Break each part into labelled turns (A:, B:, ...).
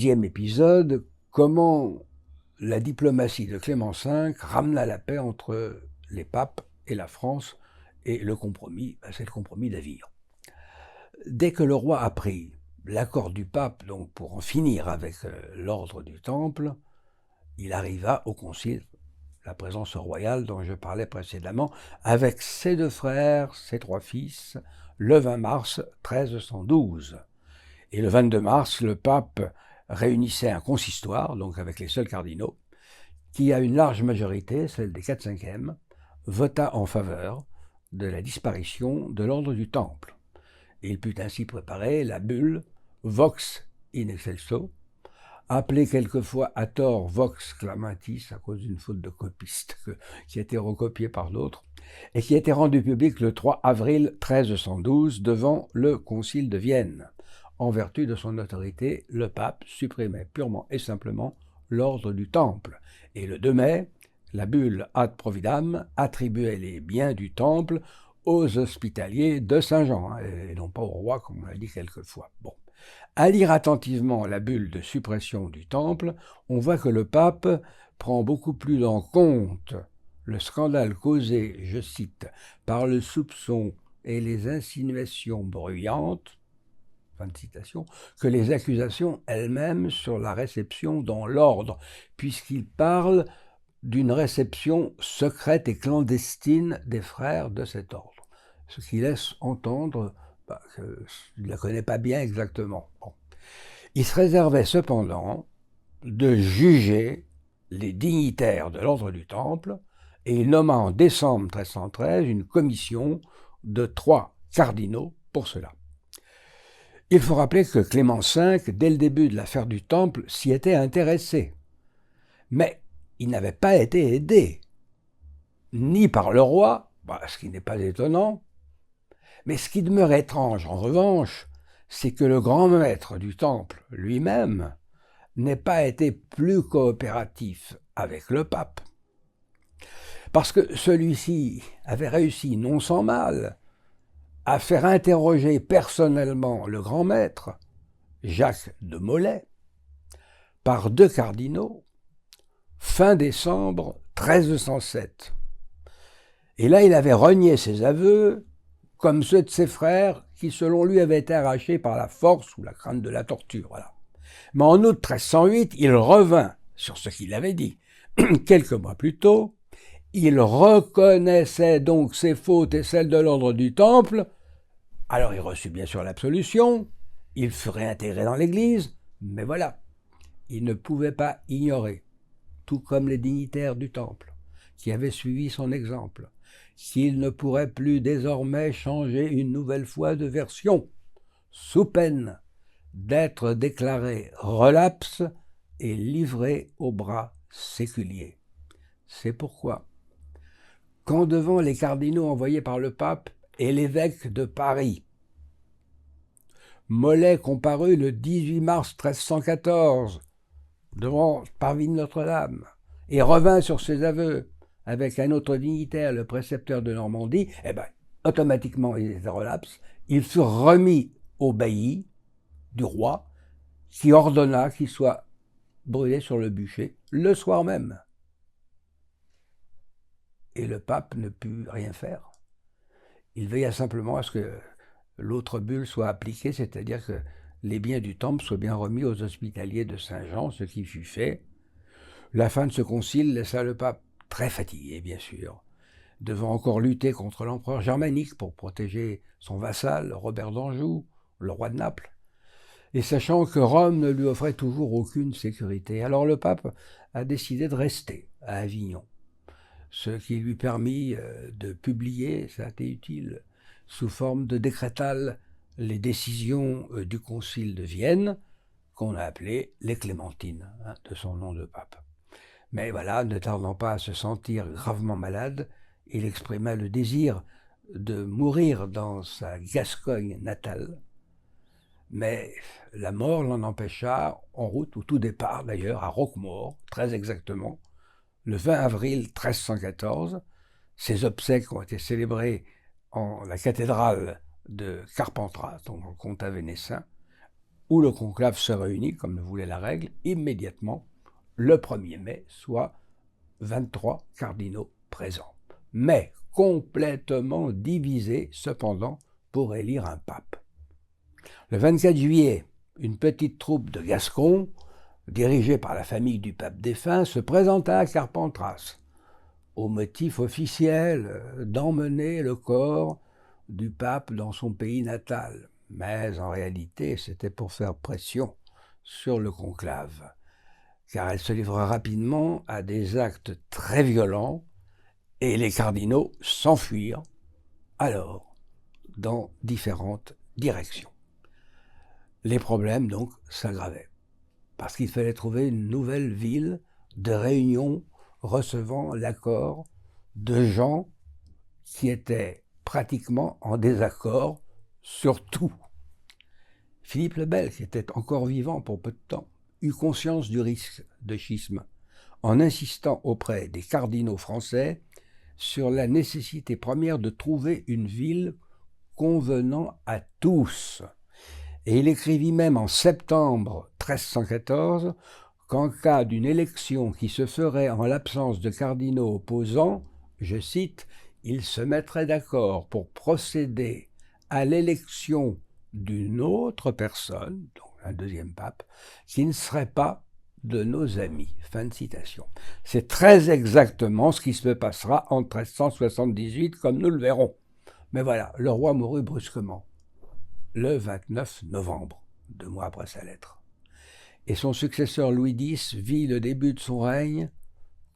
A: 10e épisode, comment la diplomatie de Clément V ramena la paix entre les papes et la France, et le compromis, c'est le compromis d'Avignon. Dès que le roi apprit l'accord du pape, donc pour en finir avec l'ordre du Temple, il arriva au concile, la présence royale dont je parlais précédemment, avec ses 2 frères, ses 3 fils, le 20 mars 1312. Et le 22 mars, le pape réunissait un consistoire, donc avec les seuls cardinaux, qui à une large majorité, celle des 4/5, vota en faveur de la disparition de l'ordre du Temple. Et il put ainsi préparer la bulle Vox in excelso, appelée quelquefois à tort Vox clamatis à cause d'une faute de copiste qui a été recopiée par d'autres, et qui a été rendue publique le 3 avril 1312 devant le concile de Vienne. En vertu de son autorité, le pape supprimait purement et simplement l'ordre du Temple. Et le 2 mai, la bulle Ad Providam attribuait les biens du Temple aux hospitaliers de Saint-Jean, et non pas au roi, comme on l'a dit quelquefois. Bon. À lire attentivement la bulle de suppression du Temple, on voit que le pape prend beaucoup plus en compte le scandale causé, je cite, par le soupçon et les insinuations bruyantes, fin de citation, que les accusations elles-mêmes sur la réception dans l'ordre, puisqu'il parle d'une réception secrète et clandestine des frères de cet ordre, ce qui laisse entendre qu'il ne la connaît pas bien exactement. Bon. Il se réservait cependant de juger les dignitaires de l'ordre du Temple, et il nomma en décembre 1313 une commission de 3 cardinaux pour cela. Il faut rappeler que Clément V, dès le début de l'affaire du Temple, s'y était intéressé. Mais il n'avait pas été aidé, ni par le roi, ce qui n'est pas étonnant, mais ce qui demeure étrange en revanche, c'est que le grand maître du Temple lui-même n'ait pas été plus coopératif avec le pape. Parce que celui-ci avait réussi, non sans mal, à faire interroger personnellement le grand maître, Jacques de Molay, par 2 cardinaux, fin décembre 1307. Et là, il avait renié ses aveux, comme ceux de ses frères, qui selon lui avaient été arrachés par la force ou la crainte de la torture. Voilà. Mais en août 1308, il revint sur ce qu'il avait dit. Quelques mois plus tôt, il reconnaissait donc ses fautes et celles de l'ordre du Temple. Alors il reçut bien sûr l'absolution, il fut réintégré dans l'Église, mais voilà, il ne pouvait pas ignorer, tout comme les dignitaires du Temple, qui avaient suivi son exemple, qu'il ne pourrait plus désormais changer une nouvelle fois de version, sous peine d'être déclaré relapse et livré aux bras séculiers. C'est pourquoi, quand devant les cardinaux envoyés par le pape et l'évêque de Paris, Molay comparut le 18 mars 1314 devant le parvis de Notre-Dame et revint sur ses aveux avec un autre dignitaire, le précepteur de Normandie, automatiquement il était relapse, ils furent remis au bailli du roi qui ordonna qu'il soit brûlé sur le bûcher le soir même. Et le pape ne put rien faire. Il veilla simplement à ce que l'autre bulle soit appliquée, c'est-à-dire que les biens du Temple soient bien remis aux hospitaliers de Saint-Jean, ce qui fut fait. La fin de ce concile laissa le pape très fatigué, bien sûr, devant encore lutter contre l'empereur germanique pour protéger son vassal, Robert d'Anjou, le roi de Naples, et sachant que Rome ne lui offrait toujours aucune sécurité. Alors le pape a décidé de rester à Avignon, ce qui lui permit de publier, ça a été utile, sous forme de décrétale, les décisions du concile de Vienne, qu'on a appelé les Clémentines, de son nom de pape. Mais voilà, ne tardant pas à se sentir gravement malade, il exprima le désir de mourir dans sa Gascogne natale. Mais la mort l'en empêcha en route, au tout départ d'ailleurs, à Roquemaure, très exactement, le 20 avril 1314. Ses obsèques ont été célébrées en la cathédrale de Carpentras, donc en comtat vénessin, où le conclave se réunit, comme le voulait la règle, immédiatement le 1er mai, soit 23 cardinaux présents. Mais complètement divisés, cependant, pour élire un pape. Le 24 juillet, une petite troupe de Gascons, dirigée par la famille du pape défunt, se présenta à Carpentras, au motif officiel d'emmener le corps du pape dans son pays natal. Mais en réalité, c'était pour faire pression sur le conclave, car elle se livra rapidement à des actes très violents et les cardinaux s'enfuirent alors dans différentes directions. Les problèmes donc s'aggravaient, parce qu'il fallait trouver une nouvelle ville de réunion recevant l'accord de gens qui étaient pratiquement en désaccord sur tout. Philippe le Bel, qui était encore vivant pour peu de temps, eut conscience du risque de schisme en insistant auprès des cardinaux français sur la nécessité première de trouver une ville convenant à tous. Et il écrivit même en septembre 1314 qu'en cas d'une élection qui se ferait en l'absence de cardinaux opposants, je cite, il se mettrait d'accord pour procéder à l'élection d'une autre personne, donc un deuxième pape, qui ne serait pas de nos amis. Fin de citation. C'est très exactement ce qui se passera en 1378, comme nous le verrons. Mais voilà, le roi mourut brusquement, le 29 novembre, 2 mois après sa lettre. Et son successeur Louis X vit le début de son règne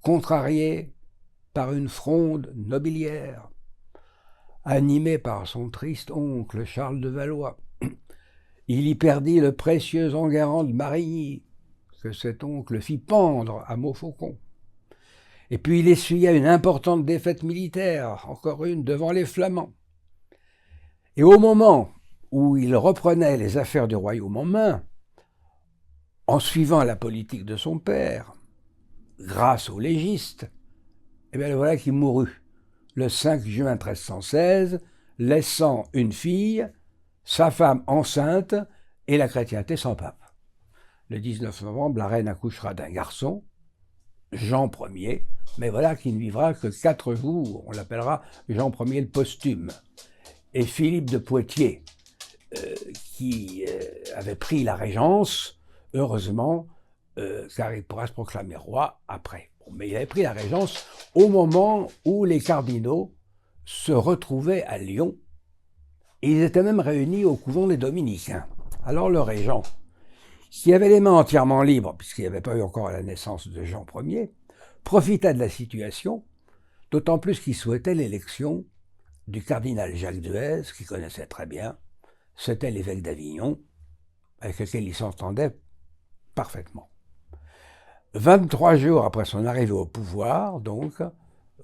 A: contrarié par une fronde nobiliaire, animé par son triste oncle Charles de Valois. Il y perdit le précieux Enguerrand de Marigny, que cet oncle fit pendre à Montfaucon. Et puis il essuya une importante défaite militaire, encore une devant les Flamands. Et au moment où il reprenait les affaires du royaume en main, en suivant la politique de son père, grâce aux légistes, eh bien le voilà qui mourut le 5 juin 1316, laissant une fille, sa femme enceinte et la chrétienté sans pape. Le 19 novembre, la reine accouchera d'un garçon, Jean Ier, mais voilà qui ne vivra que 4 jours, on l'appellera Jean Ier le posthume. Et Philippe de Poitiers, qui avait pris la régence, heureusement, car il pourra se proclamer roi après. Bon, mais il avait pris la régence au moment où les cardinaux se retrouvaient à Lyon, et ils étaient même réunis au couvent des Dominicains. Alors le régent, qui avait les mains entièrement libres, puisqu'il n'y avait pas eu encore la naissance de Jean Ier, profita de la situation, d'autant plus qu'il souhaitait l'élection du cardinal Jacques Duez, qu'il connaissait très bien. C'était l'évêque d'Avignon, avec lequel il s'entendait parfaitement. 23 jours après son arrivée au pouvoir, donc,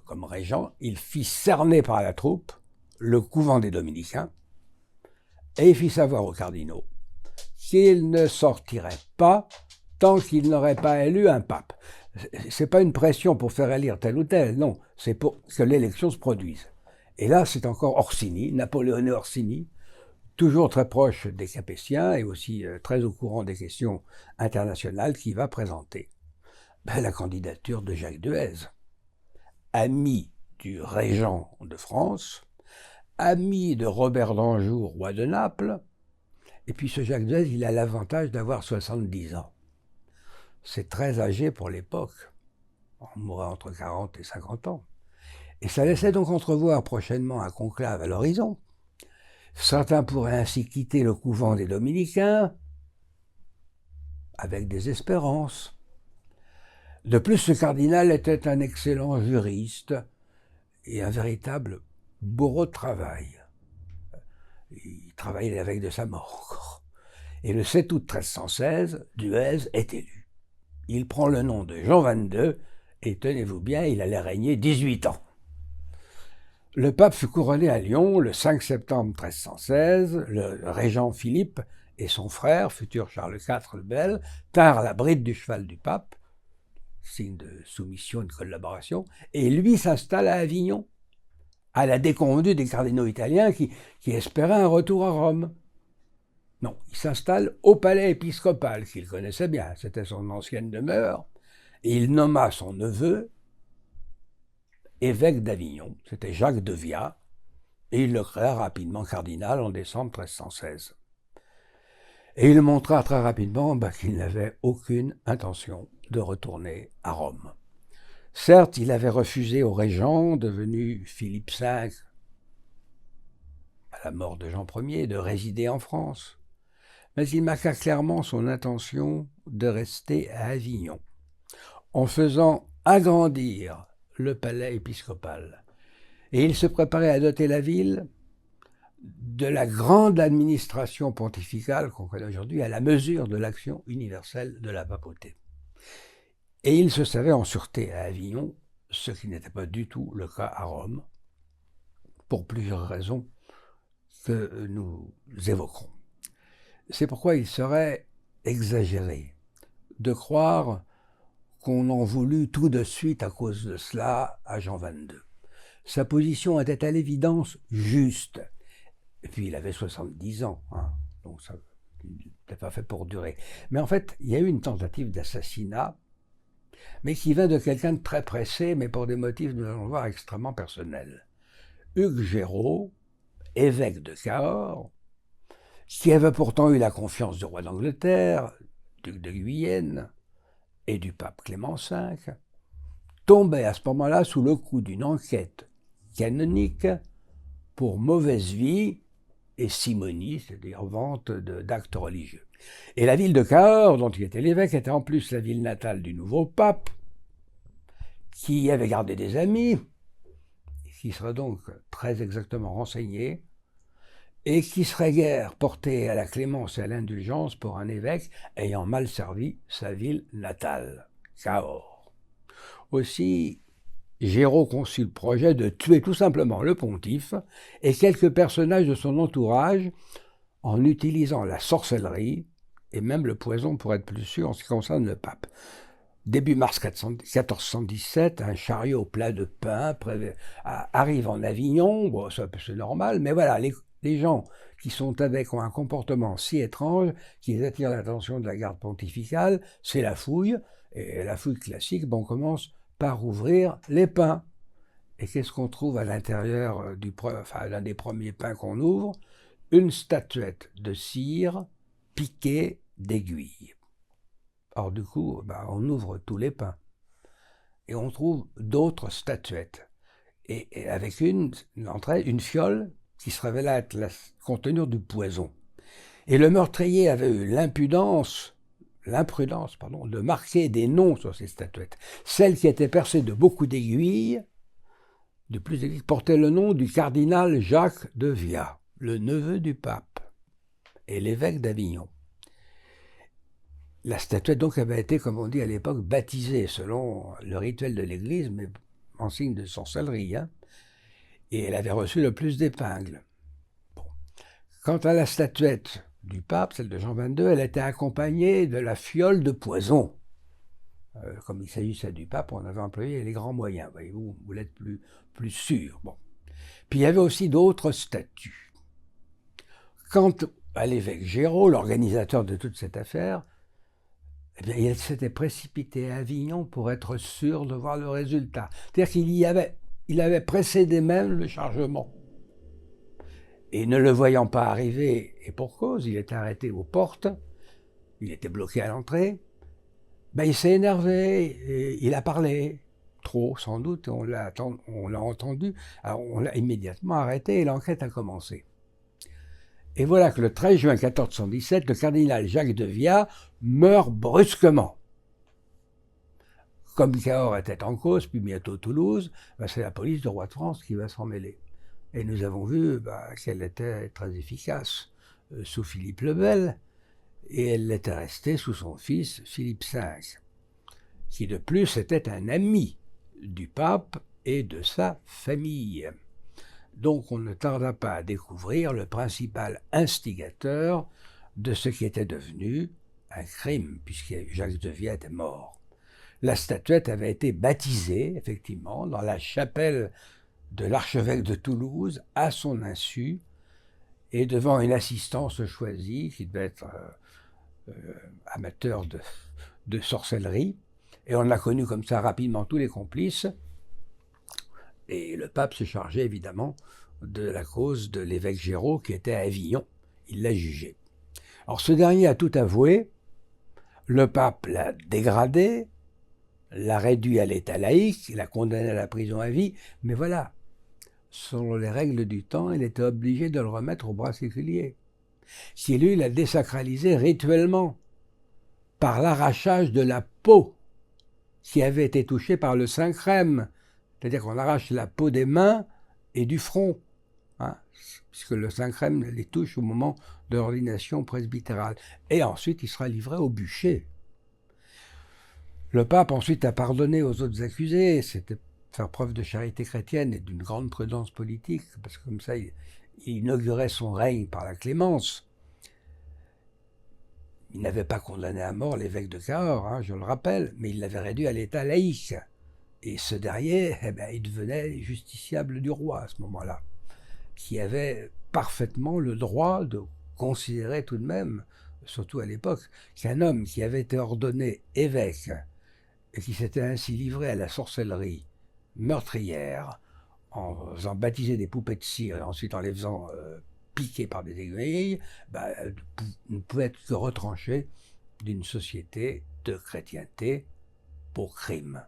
A: comme régent, il fit cerner par la troupe le couvent des Dominicains et il fit savoir aux cardinaux qu'il ne sortirait pas tant qu'il n'aurait pas élu un pape. C'est pas une pression pour faire élire tel ou tel, non, c'est pour que l'élection se produise. Et là, c'est encore Orsini, Napoléon Orsini, toujours très proche des Capétiens et aussi très au courant des questions internationales, qui va présenter la candidature de Jacques Duez, ami du régent de France, ami de Robert d'Anjou, roi de Naples, et puis ce Jacques Duez, il a l'avantage d'avoir 70 ans. C'est très âgé pour l'époque, on mourrait entre 40 et 50 ans. Et ça laissait donc entrevoir prochainement un conclave à l'horizon. Certains pourraient ainsi quitter le couvent des Dominicains avec des espérances. De plus, ce cardinal était un excellent juriste et un véritable bourreau de travail. Il travaillait la veille de sa mort encore. Et le 7 août 1316, Duez est élu. Il prend le nom de Jean XXII et tenez-vous bien, il allait régner 18 ans. Le pape fut couronné à Lyon le 5 septembre 1316. Le régent Philippe et son frère, futur Charles IV le Bel, tinrent la bride du cheval du pape, signe de soumission et de collaboration, et lui s'installe à Avignon, à la déconvenue des cardinaux italiens qui espéraient un retour à Rome. Non, il s'installe au palais épiscopal, qu'il connaissait bien, c'était son ancienne demeure, et il nomma son neveu évêque d'Avignon, c'était Jacques de Via, et il le créa rapidement cardinal en décembre 1316. Et il montra très rapidement qu'il n'avait aucune intention de retourner à Rome. Certes, il avait refusé au régent, devenu Philippe V, à la mort de Jean Ier, de résider en France, mais il marqua clairement son intention de rester à Avignon, en faisant agrandir le palais épiscopal. Et il se préparait à doter la ville de la grande administration pontificale qu'on connaît aujourd'hui à la mesure de l'action universelle de la papauté. Et il se savait en sûreté à Avignon, ce qui n'était pas du tout le cas à Rome, pour plusieurs raisons que nous évoquerons. C'est pourquoi il serait exagéré de croire qu'on en voulut tout de suite à cause de cela à Jean XXII. Sa position était à l'évidence juste. Et puis il avait 70 ans, donc ça n'était pas fait pour durer. Mais en fait, il y a eu une tentative d'assassinat, mais qui vint de quelqu'un de très pressé, mais pour des motifs, nous allons voir, extrêmement personnels. Hugues Géraud, évêque de Cahors, qui avait pourtant eu la confiance du roi d'Angleterre, duc de Guyenne, et du pape Clément V, tombait à ce moment-là sous le coup d'une enquête canonique pour mauvaise vie et simonie, c'est-à-dire vente d'actes religieux. Et la ville de Cahors, dont il était l'évêque, était en plus la ville natale du nouveau pape, qui avait gardé des amis, qui serait donc très exactement renseigné, et qui serait guère porté à la clémence et à l'indulgence pour un évêque ayant mal servi sa ville natale, Cahors. Aussi, Géraud conçut le projet de tuer tout simplement le pontife et quelques personnages de son entourage en utilisant la sorcellerie et même le poison pour être plus sûr en ce qui concerne le pape. Début mars 1417, un chariot plein de pain arrive en Avignon. Bon, c'est normal, mais voilà, les gens qui sont avec ont un comportement si étrange qu'ils attirent l'attention de la garde pontificale, c'est la fouille. Et la fouille classique, on commence par ouvrir les pains. Et qu'est-ce qu'on trouve à l'intérieur l'un des premiers pains qu'on ouvre? Une statuette de cire piquée d'aiguilles. Or, du coup, on ouvre tous les pains. Et on trouve d'autres statuettes. Et avec une fiole qui se révélait être contenir du poison. Et le meurtrier avait eu l'imprudence, de marquer des noms sur ces statuettes. Celle qui était percée de beaucoup d'aiguilles, portait le nom du cardinal Jacques de Via, le neveu du pape et l'évêque d'Avignon. La statuette donc avait été, comme on dit à l'époque, baptisée selon le rituel de l'Église, mais en signe de sorcellerie, et elle avait reçu le plus d'épingles. Bon. Quant à la statuette du pape, celle de Jean XXII, elle était accompagnée de la fiole de poison. Comme il s'agissait du pape, on avait employé les grands moyens, voyez-vous, vous l'êtes plus sûr. Bon. Puis il y avait aussi d'autres statues. Quant à l'évêque Géraud, l'organisateur de toute cette affaire, il s'était précipité à Avignon pour être sûr de voir le résultat. C'est-à-dire qu'il avait précédé même le chargement. Et ne le voyant pas arriver, et pour cause, il était arrêté aux portes, il était bloqué à l'entrée, il s'est énervé, et il a parlé, trop sans doute, on l'a entendu, alors on l'a immédiatement arrêté et l'enquête a commencé. Et voilà que le 13 juin 1417, le cardinal Jacques de Via meurt brusquement. Comme Cahors était en cause, puis bientôt Toulouse, c'est la police du roi de France qui va s'en mêler. Et nous avons vu qu'elle était très efficace sous Philippe le Bel, et elle l'était restée sous son fils Philippe V, qui de plus était un ami du pape et de sa famille. Donc on ne tarda pas à découvrir le principal instigateur de ce qui était devenu un crime, puisque Jacques de Via était mort. La statuette avait été baptisée, effectivement, dans la chapelle de l'archevêque de Toulouse, à son insu, et devant une assistance choisie, qui devait être amateur de sorcellerie, et on a connu comme ça rapidement tous les complices, et le pape s'est chargé évidemment de la cause de l'évêque Géraud qui était à Avignon. Il l'a jugé. Alors ce dernier a tout avoué, le pape l'a dégradé, l'a réduit à l'état laïque, l'a condamné à la prison à vie, mais voilà, selon les règles du temps, il était obligé de le remettre au bras séculier. Si lui l'a désacralisé rituellement, par l'arrachage de la peau qui avait été touchée par le Saint-Crème, c'est-à-dire qu'on arrache la peau des mains et du front, hein, puisque le Saint-Crème les touche au moment de l'ordination presbytérale. Et ensuite, il sera livré au bûcher. Le pape ensuite a pardonné aux autres accusés, c'était faire preuve de charité chrétienne et d'une grande prudence politique, parce que comme ça, il inaugurait son règne par la clémence. Il n'avait pas condamné à mort l'évêque de Cahors, hein, je le rappelle, mais il l'avait réduit à l'état laïque. Et ce dernier, il devenait justiciable du roi à ce moment-là, qui avait parfaitement le droit de considérer tout de même, surtout à l'époque, qu'un homme qui avait été ordonné évêque et qui s'était ainsi livré à la sorcellerie meurtrière, en faisant baptiser des poupées de cire et ensuite en les faisant piquer par des aiguilles, ne pouvait être que retranché d'une société de chrétienté pour crime.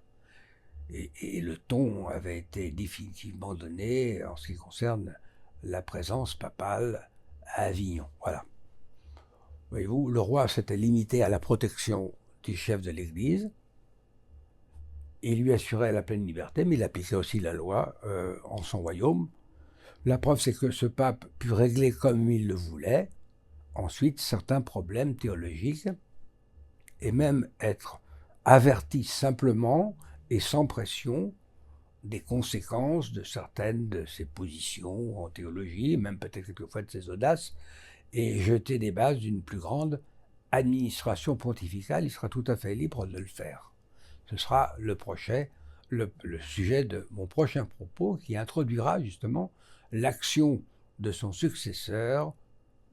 A: Et le ton avait été définitivement donné en ce qui concerne la présence papale à Avignon. Voilà. Voyez-vous, le roi s'était limité à la protection du chef de l'Église. Il lui assurait la pleine liberté, mais il appliquait aussi la loi en son royaume. La preuve, c'est que ce pape put régler comme il le voulait, ensuite, certains problèmes théologiques, et même être averti simplement et sans pression des conséquences de certaines de ses positions en théologie, même peut-être quelquefois de ses audaces, et jeter des bases d'une plus grande administration pontificale. Il sera tout à fait libre de le faire. Ce sera le sujet de mon prochain propos qui introduira justement l'action de son successeur,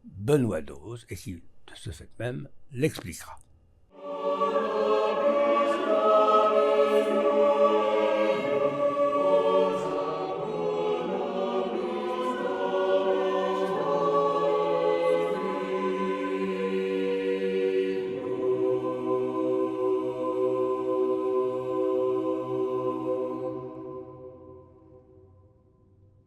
A: Benoît XII, et qui, de ce fait même, l'expliquera.